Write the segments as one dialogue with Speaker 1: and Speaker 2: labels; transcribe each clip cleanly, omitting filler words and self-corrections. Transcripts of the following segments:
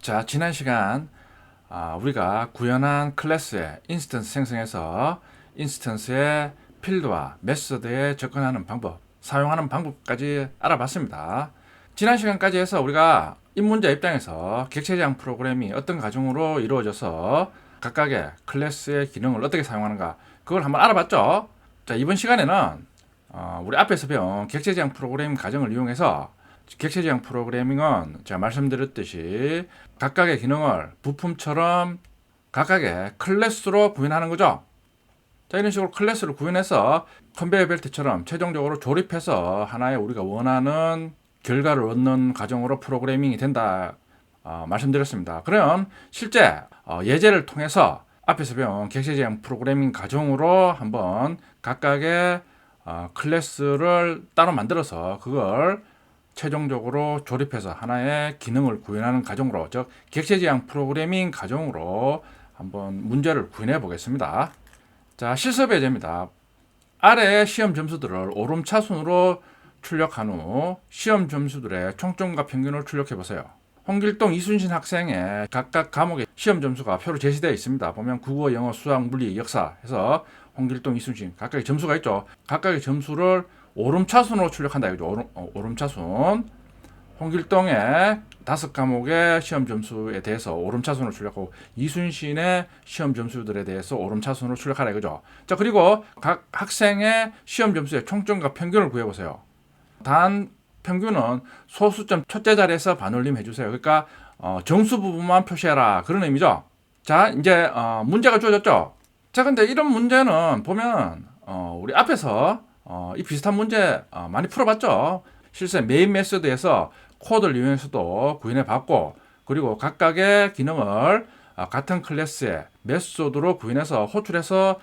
Speaker 1: 자, 지난 시간 우리가 구현한 클래스의 인스턴스 생성해서 인스턴스의 필드와 메소드에 접근하는 방법, 사용하는 방법까지 알아봤습니다. 지난 시간까지 해서 우리가 입문자 입장에서 객체제한 프로그램이 어떤 과정으로 이루어져서 각각의 클래스의 기능을 어떻게 사용하는가 그걸 한번 알아봤죠. 자, 이번 시간에는 우리 앞에서 배운 객체제한 프로그램 과정을 이용해서 객체지향 프로그래밍은 제가 말씀드렸듯이 각각의 기능을 부품처럼 각각의 클래스로 구현하는 거죠. 자, 이런 식으로 클래스를 구현해서 컨베이어 벨트처럼 최종적으로 조립해서 하나의 우리가 원하는 결과를 얻는 과정으로 프로그래밍이 된다 말씀드렸습니다. 그럼 실제 예제를 통해서 앞에서 배운 객체지향 프로그래밍 과정으로 한번 각각의 클래스를 따로 만들어서 그걸 최종적으로 조립해서 하나의 기능을 구현하는 과정으로, 즉 객체지향 프로그래밍 과정으로 한번 문제를 구현해 보겠습니다. 자, 실습 예제입니다. 아래의 시험 점수들을 오름차순으로 출력한 후 시험 점수들의 총점과 평균을 출력해 보세요. 홍길동, 이순신 학생의 각각 과목의 시험 점수가 표로 제시되어 있습니다. 보면 국어, 영어, 수학, 물리, 역사 해서 홍길동, 이순신 각각의 점수가 있죠. 각각의 점수를 오름차순으로 출력한다 이거죠. 오름차순. 홍길동의 5과목의 시험 점수에 대해서 오름차순으로 출력하고 이순신의 시험 점수들에 대해서 오름차순으로 출력하라 이거죠. 자, 그리고 각 학생의 시험 점수의 총점과 평균을 구해보세요. 단 평균은 소수점 첫째 자리에서 반올림 해주세요. 그러니까 정수 부분만 표시해라 그런 의미죠. 자, 이제 문제가 주어졌죠. 자, 근데 이런 문제는 보면 우리 앞에서 이 비슷한 문제 많이 풀어봤죠. 실제 메인 메소드에서 코드를 이용해서도 구현해 봤고, 그리고 각각의 기능을 같은 클래스의 메소드로 구현해서 호출해서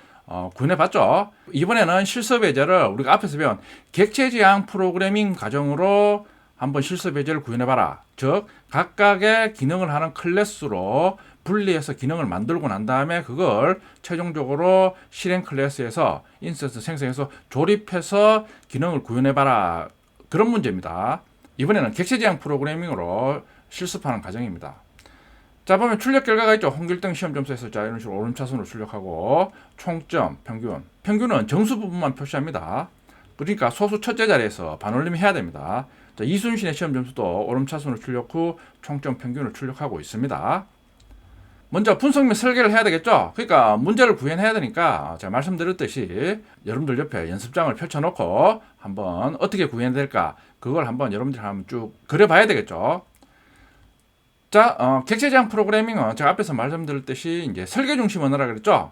Speaker 1: 구현해 봤죠. 이번에는 실습 예제를 우리가 앞에서 배운 객체지향 프로그래밍 과정으로 한번 실습 예제를 구현해 봐라. 즉 각각의 기능을 하는 클래스로 분리해서 기능을 만들고 난 다음에 그걸 최종적으로 실행 클래스에서 인스턴스 생성해서 조립해서 기능을 구현해봐라. 그런 문제입니다. 이번에는 객체지향 프로그래밍으로 실습하는 과정입니다. 자, 보면 출력 결과가 있죠. 홍길동 시험 점수에서 자, 이런 식으로 오름차순으로 출력하고 총점, 평균. 평균은 정수 부분만 표시합니다. 그러니까 소수 첫째 자리에서 반올림 해야 됩니다. 자, 이순신의 시험 점수도 오름차순으로 출력 후 총점 평균을 출력하고 있습니다. 먼저 분석 및 설계를 해야 되겠죠. 그러니까 문제를 구현해야 되니까 제가 말씀드렸듯이 여러분들 옆에 연습장을 펼쳐놓고 한번 어떻게 구현해야 될까 그걸 한번 여러분들이 한번 쭉 그려봐야 되겠죠. 자, 객체지향 프로그래밍은 제가 앞에서 말씀드렸듯이 이제 설계 중심 언어라 그랬죠.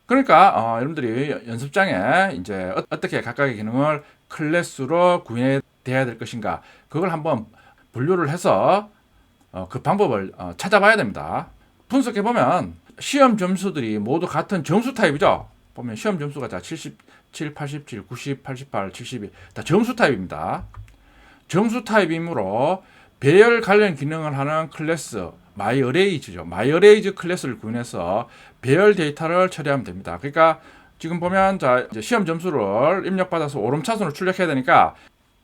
Speaker 1: 그러니까 여러분들이 연습장에 이제 어떻게 각각의 기능을 클래스로 구현해야 될 것인가 그걸 한번 분류를 해서 그 방법을 찾아봐야 됩니다. 분석해보면 시험 점수들이 모두 같은 정수 타입이죠. 보면 시험 점수가 다 77, 87, 90, 88, 72 다 정수 타입입니다. 정수 타입이므로 배열 관련 기능을 하는 클래스 myArray죠. myArrays 클래스를 구현해서 배열 데이터를 처리하면 됩니다. 그러니까 지금 보면 자, 이제 시험 점수를 입력받아서 오름차순으로 출력해야 되니까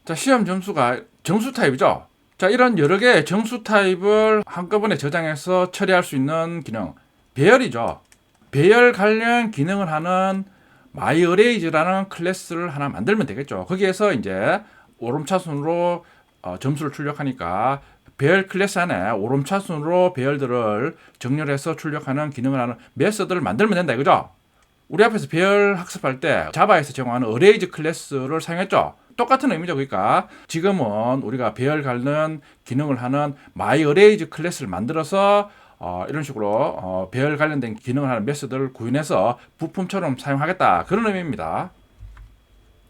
Speaker 1: 자, 시험 점수가 정수 타입이죠. 자, 이런 여러 개의 정수 타입을 한꺼번에 저장해서 처리할 수 있는 기능, 배열이죠. 배열 관련 기능을 하는 myArrays라는 클래스를 하나 만들면 되겠죠. 거기에서 이제 오름차순으로 점수를 출력하니까 배열 클래스 안에 오름차순으로 배열들을 정렬해서 출력하는 기능을 하는 메서드를 만들면 된다 이거죠. 우리 앞에서 배열 학습할 때 자바에서 제공하는 arrays 클래스를 사용했죠. 똑같은 의미죠. 그러니까 지금은 우리가 배열 관련 기능을 하는 myArrays 클래스를 만들어서 이런 식으로 배열 관련된 기능을 하는 메소드를 구현해서 부품처럼 사용하겠다 그런 의미입니다.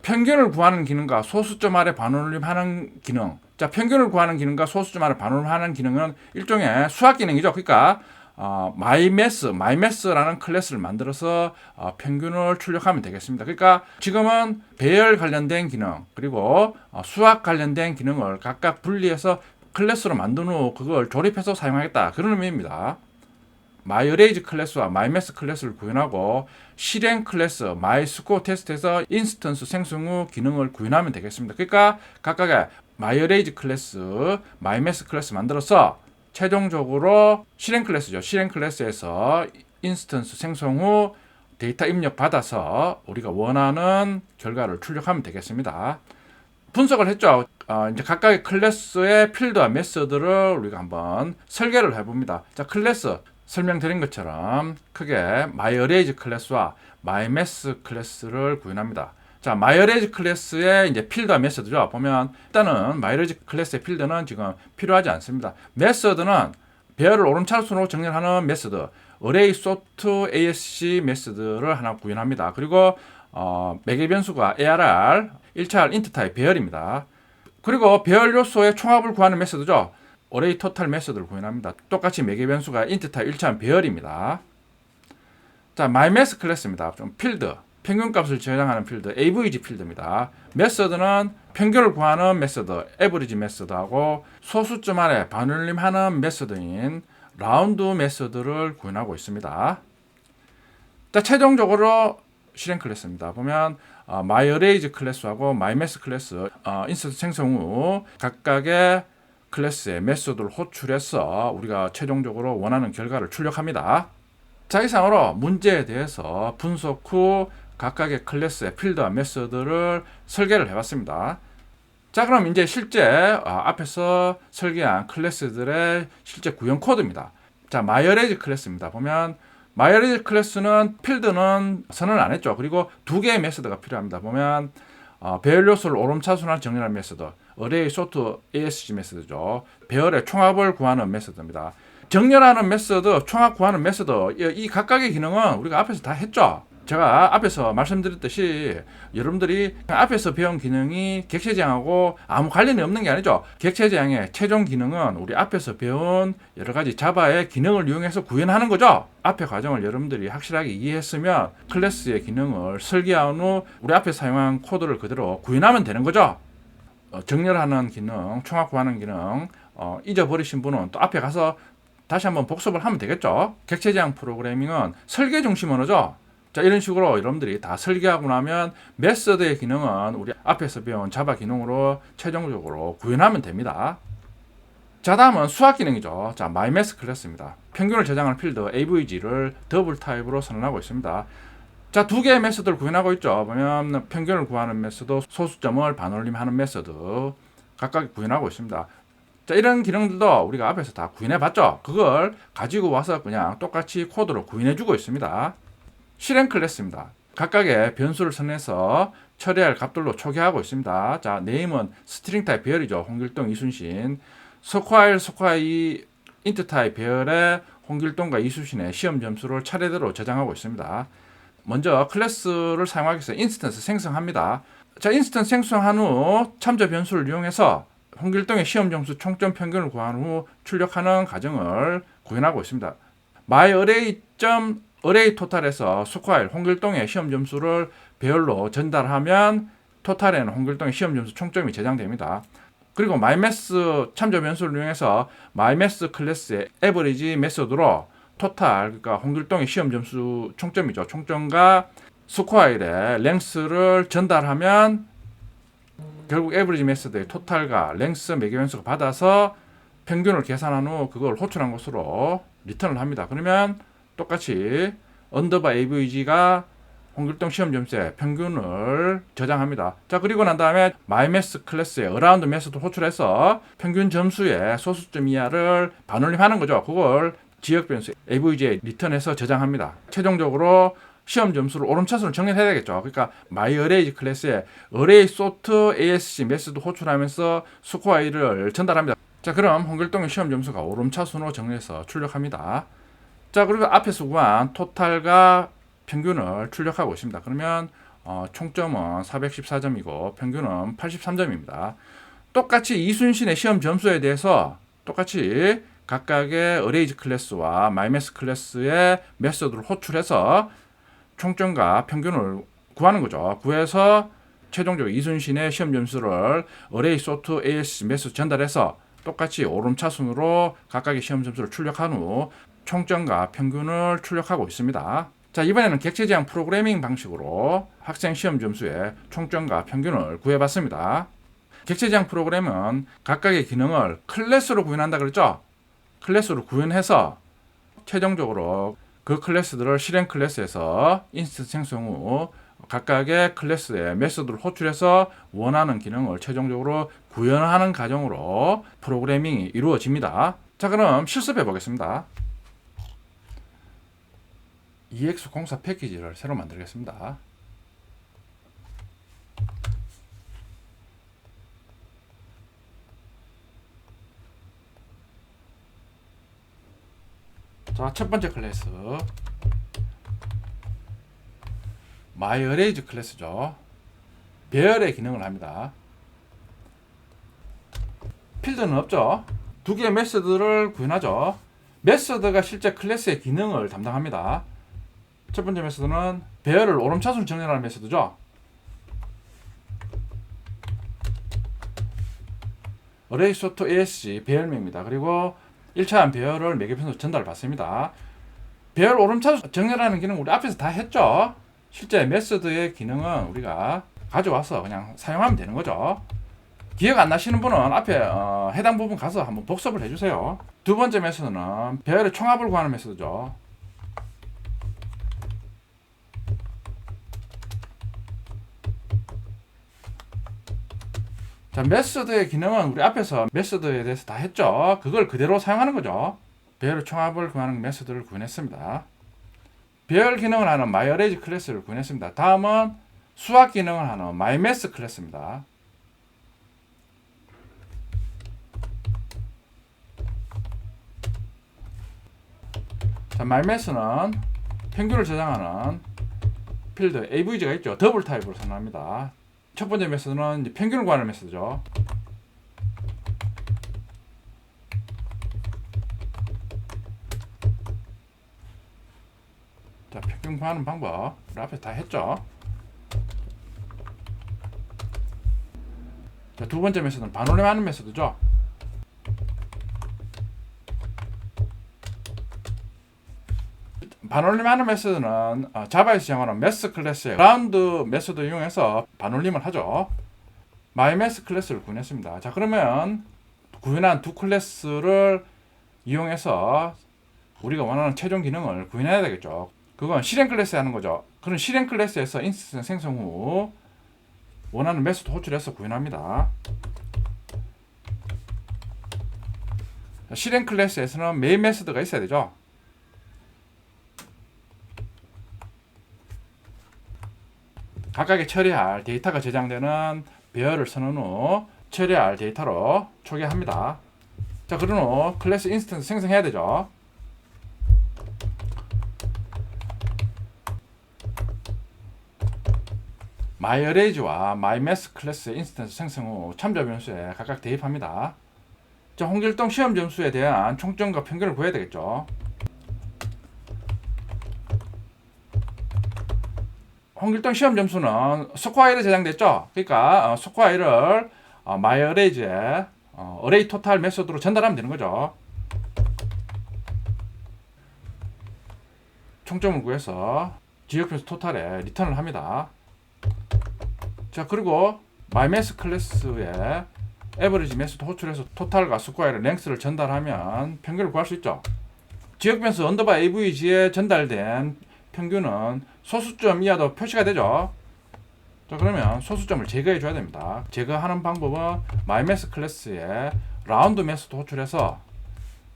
Speaker 1: 평균을 구하는 기능과 소수점 아래 반올림하는 기능. 자, 평균을 구하는 기능과 소수점 아래 반올림하는 기능은 일종의 수학 기능이죠. 그러니까 mymath라는 클래스를 만들어서 평균을 출력하면 되겠습니다. 그러니까 지금은 배열 관련된 기능 그리고 수학 관련된 기능을 각각 분리해서 클래스로 만든 후 그걸 조립해서 사용하겠다 그런 의미입니다. myArrays 클래스와 mymath 클래스를 구현하고 실행 클래스 myscoreTest에서 인스턴스 생성 후 기능을 구현하면 되겠습니다. 그러니까 각각의 myArrays 클래스, mymath 클래스 만들어서 최종적으로 실행 클래스죠. 실행 클래스에서 인스턴스 생성 후 데이터 입력 받아서 우리가 원하는 결과를 출력하면 되겠습니다. 분석을 했죠. 이제 각각의 클래스의 필드와 메서드를 우리가 한번 설계를 해봅니다. 자, 클래스 설명드린 것처럼 크게 myArrays 클래스와 myMass 클래스를 구현합니다. 자, myArrays 클래스의 이제 필드와 메서드죠. 보면 일단은 myArrays 클래스의 필드는 지금 필요하지 않습니다. 메서드는 배열을 오름차순으로 정렬하는 메서드, array sort asc 메서드를 하나 구현합니다. 그리고 매개 변수가 arr 1차 int 타입 배열입니다. 그리고 배열 요소의 총합을 구하는 메서드죠. array total 메서드를 구현합니다. 똑같이 매개 변수가 int 타입 1차 배열입니다. 자, myMass 클래스입니다. 좀 필드, 평균값을 저장하는 필드, avg 필드입니다. 메서드는 평균을 구하는 메서드, average 메서드하고 소수점 안에 반올림하는 메서드인 라운드 메서드를 구현하고 있습니다. 자, 최종적으로 실행 클래스입니다. 보면 myArrays 클래스하고 myMass 클래스 인스턴스 생성 후 각각의 클래스의 메서드를 호출해서 우리가 최종적으로 원하는 결과를 출력합니다. 자, 이상으로 문제에 대해서 분석 후 각각의 클래스의 필드와 메서드를 설계를 해봤습니다. 자, 그럼 이제 실제 앞에서 설계한 클래스들의 실제 구현 코드입니다. 자, myArrays 클래스입니다. 보면 myArrays 클래스는 필드는 선언을 안 했죠. 그리고 두 개의 메서드가 필요합니다. 보면 배열 요소를 오름차순환 정렬하는 메서드, array sort asc 메서드죠. 배열의 총합을 구하는 메서드입니다. 정렬하는 메서드, 총합 구하는 메서드, 이 각각의 기능은 우리가 앞에서 다 했죠. 제가 앞에서 말씀드렸듯이 여러분들이 앞에서 배운 기능이 객체지향하고 아무 관련이 없는 게 아니죠. 객체지향의 최종 기능은 우리 앞에서 배운 여러 가지 자바의 기능을 이용해서 구현하는 거죠. 앞의 과정을 여러분들이 확실하게 이해했으면 클래스의 기능을 설계한 후 우리 앞에 사용한 코드를 그대로 구현하면 되는 거죠. 정렬하는 기능, 총합 구하는 기능 잊어버리신 분은 또 앞에 가서 다시 한번 복습을 하면 되겠죠. 객체지향 프로그래밍은 설계 중심 언어죠. 자, 이런 식으로 여러분들이 다 설계하고 나면 메서드의 기능은 우리 앞에서 배운 자바 기능으로 최종적으로 구현하면 됩니다. 자, 다음은 수학 기능이죠. 자, myMass 클래스입니다. 평균을 저장하는 필드 avg를 더블 타입으로 선언하고 있습니다. 자, 두 개의 메서드를 구현하고 있죠. 보면 평균을 구하는 메서드, 소수점을 반올림하는 메서드 각각 구현하고 있습니다. 자, 이런 기능들도 우리가 앞에서 다 구현해 봤죠. 그걸 가지고 와서 그냥 똑같이 코드로 구현해 주고 있습니다. 실행 클래스입니다. 각각의 변수를 선해서 처리할 값들로 초기화하고 있습니다. 자, 네임은 스트링 타입 배열이죠. 홍길동, 이순신. 스쿼일, 스쿼이 인트 타입 배열의 홍길동과 이순신의 시험 점수를 차례대로 저장하고 있습니다. 먼저 클래스를 사용하기 위해서 인스턴스 생성합니다. 자, 인스턴스 생성한 후 참조 변수를 이용해서 홍길동의 시험 점수 총점 평균을 구한 후 출력하는 과정을 구현하고 있습니다. myArray 토탈에서 스쿼일 홍길동의 시험 점수를 배열로 전달하면 토탈에는 홍길동의 시험 점수 총점이 저장됩니다. 그리고 myMass 참조 변수를 이용해서 myMass 클래스의 average 메소드로 토탈, 그러니까 홍길동의 시험 점수 총점이죠. 총점과 스쿼일의 랭스를 전달하면 결국 average 메소드의 토탈과 랭스 매개 변수가 받아서 평균을 계산한 후 그걸 호출한 것으로 리턴을 합니다. 그러면 똑같이 언더바 avg가 홍길동 시험 점수의 평균을 저장합니다. 자, 그리고 난 다음에 myMass 클래스의 around 메소드 호출해서 평균 점수의 소수점 이하를 반올림하는 거죠. 그걸 지역 변수 avg에 리턴해서 저장합니다. 최종적으로 시험 점수를 오름차순으로 정렬해야 되겠죠. 그러니까 myArrays 클래스의 array sort asc 메소드 호출하면서 스코어를 전달합니다. 자, 그럼 홍길동의 시험 점수가 오름차순으로 정리해서 출력합니다. 자, 그리고 앞에서 구한 토탈과 평균을 출력하고 있습니다. 그러면 총점은 414점이고 평균은 83점입니다. 똑같이 이순신의 시험 점수에 대해서 똑같이 각각의 arrays 클래스와 myMass 클래스의 메소드를 호출해서 총점과 평균을 구하는 거죠. 구해서 최종적으로 이순신의 시험 점수를 array sort asc 메소드 전달해서 똑같이 오름차순으로 각각의 시험 점수를 출력한 후 총점과 평균을 출력하고 있습니다. 자, 이번에는 객체지향 프로그래밍 방식으로 학생 시험 점수의 총점과 평균을 구해봤습니다. 객체지향 프로그램은 각각의 기능을 클래스로 구현한다 그랬죠? 클래스로 구현해서 최종적으로 그 클래스들을 실행 클래스에서 인스턴스 생성 후 각각의 클래스의 메소드를 호출해서 원하는 기능을 최종적으로 구현하는 과정으로 프로그래밍이 이루어집니다. 자, 그럼 실습해 보겠습니다. EX04 패키지를 새로 만들겠습니다. 자, 첫 번째 클래스 myArrays 클래스죠. 배열의 기능을 합니다. 필드는 없죠. 두 개의 메소드를 구현하죠. 메소드가 실제 클래스의 기능을 담당합니다. 첫 번째 메소드는 배열을 오름차순 정렬하는 메소드죠. array sort asc 배열명입니다. 그리고 1차원 배열을 매개편으로 전달받습니다. 배열 오름차순 정렬하는 기능 우리 앞에서 다 했죠. 실제 메소드의 기능은 우리가 가져와서 그냥 사용하면 되는 거죠. 기억 안 나시는 분은 앞에 해당 부분 가서 한번 복습을 해주세요. 두 번째 메소드는 배열의 총합을 구하는 메소드죠. 자, 메소드의 기능은 우리 앞에서 메소드에 대해서 다 했죠. 그걸 그대로 사용하는 거죠. 배열의 총합을 구하는 메소드를 구현했습니다. 배열 기능을 하는 myArrays 클래스를 구현했습니다. 다음은 수학 기능을 하는 myMath 클래스입니다. 자, myMath는 평균을 저장하는 필드 avg가 있죠. 더블 타입으로 선언합니다. 첫 번째 메소드는 이제 평균을 구하는 메소드죠. 자, 평균 구하는 방법 우리 앞에 다 했죠. 자, 두 번째 메소드는 반올림하는 메소드죠. 반올림하는 메소드는 자바에서 사용하는 매스 클래스의 라운드 메소드 이용해서 반올림을 하죠. myMath 클래스를 구현했습니다. 자, 그러면 구현한 두 클래스를 이용해서 우리가 원하는 최종 기능을 구현해야 되겠죠. 그건 실행 클래스에 하는 거죠. 그런 실행 클래스에서 인스턴스 생성 후 원하는 메소드 호출해서 구현합니다. 실행 클래스에서는 메인 메소드가 있어야 되죠. 각각의 처리할 데이터가 저장되는 배열을 선언 후 처리할 데이터로 초기합니다. 자, 그런 후 클래스 인스턴스 생성해야 되죠. myArrays와 myMath 클래스 인스턴스 생성 후 참조 변수에 각각 대입합니다. 자, 홍길동 시험 점수에 대한 총점과 평균을 구해야 되겠죠. 홍길동 시험 점수는 스코어에 저장됐죠. 그러니까 스코어를 myArrays에 array total 메소드로 전달하면 되는 거죠. 총점을 구해서 지역변수 토탈에 리턴을 합니다. 자, 그리고 myMath 클래스에 average 메소드 호출해서 토탈과 스코어의 랭스를 전달하면 평균을 구할 수 있죠. 지역변수 언더바 avg에 전달된 평균은 소수점 이하도 표시가 되죠. 자, 그러면 소수점을 제거해 줘야 됩니다. 제거하는 방법은 myMath 클래스에 라운드 메소드 호출해서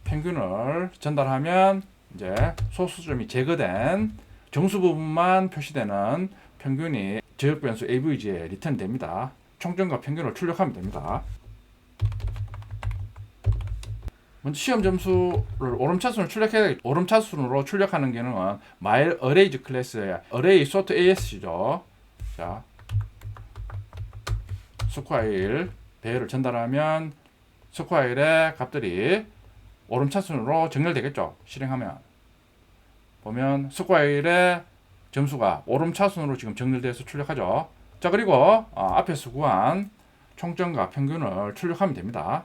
Speaker 1: 평균을 전달하면 이제 소수점이 제거된 정수 부분만 표시되는 평균이 지역변수 avg에 리턴 됩니다. 총점과 평균을 출력하면 됩니다. 먼저 시험 점수를 오름차순으로 출력해야 되겠죠. 오름차순으로 출력하는 기능은 myArrays 클래스의 array sort asc죠. 자, 스코어1 배열을 전달하면 스코어1의 값들이 오름차순으로 정렬되겠죠. 실행하면 보면 스코어1의 점수가 오름차순으로 지금 정렬되어서 출력하죠. 자, 그리고 앞에서 구한 총점과 평균을 출력하면 됩니다.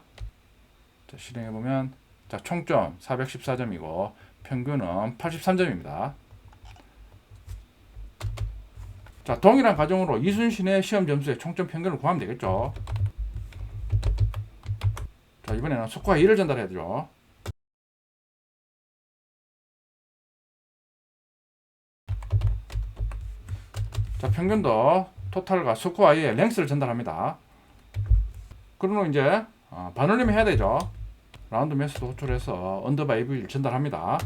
Speaker 1: 자, 실행해보면 자, 총점 414점이고 평균은 83점입니다. 자, 동일한 과정으로 이순신의 시험 점수의 총점 평균을 구하면 되겠죠. 자, 이번에는 스코어 1을 전달해야 되죠. 자, 평균도 토탈과 스코어의 랭스를 전달합니다. 그러면 이제 반올림 해야 되죠. 라운드 매수도 호출해서 언더바 AV를 전달합니다.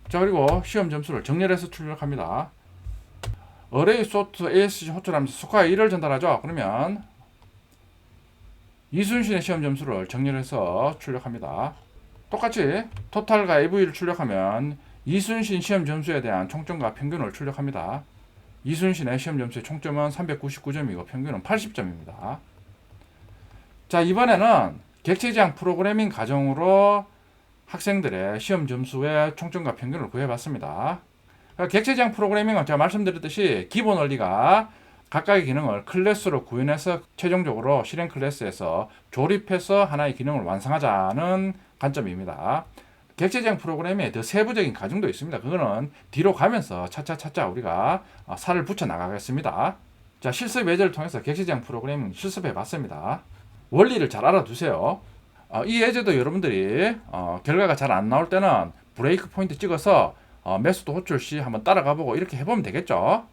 Speaker 1: 자, 그리고 시험 점수를 정렬해서 출력합니다. 어레이 소트 ASC 호출하면서 스코어 1을 전달하죠. 그러면 이순신의 시험 점수를 정렬해서 출력합니다. 똑같이 토탈과 AV를 출력하면 이순신 시험 점수에 대한 총점과 평균을 출력합니다. 이순신의 시험 점수의 총점은 399점이고 평균은 80점입니다. 자, 이번에는 객체지향 프로그래밍 과정으로 학생들의 시험 점수의 총점과 평균을 구해봤습니다. 객체지향 프로그래밍은 제가 말씀드렸듯이 기본 원리가 각각의 기능을 클래스로 구현해서 최종적으로 실행 클래스에서 조립해서 하나의 기능을 완성하자는 관점입니다. 객체지향 프로그램에 더 세부적인 과정도 있습니다. 그거는 뒤로 가면서 차차차차 우리가 살을 붙여 나가겠습니다. 자, 실습 예제를 통해서 객체지향 프로그래밍 실습해 봤습니다. 원리를 잘 알아두세요. 이 예제도 여러분들이 결과가 잘 안 나올 때는 브레이크 포인트 찍어서 메소드 호출 시 한번 따라가 보고 이렇게 해보면 되겠죠.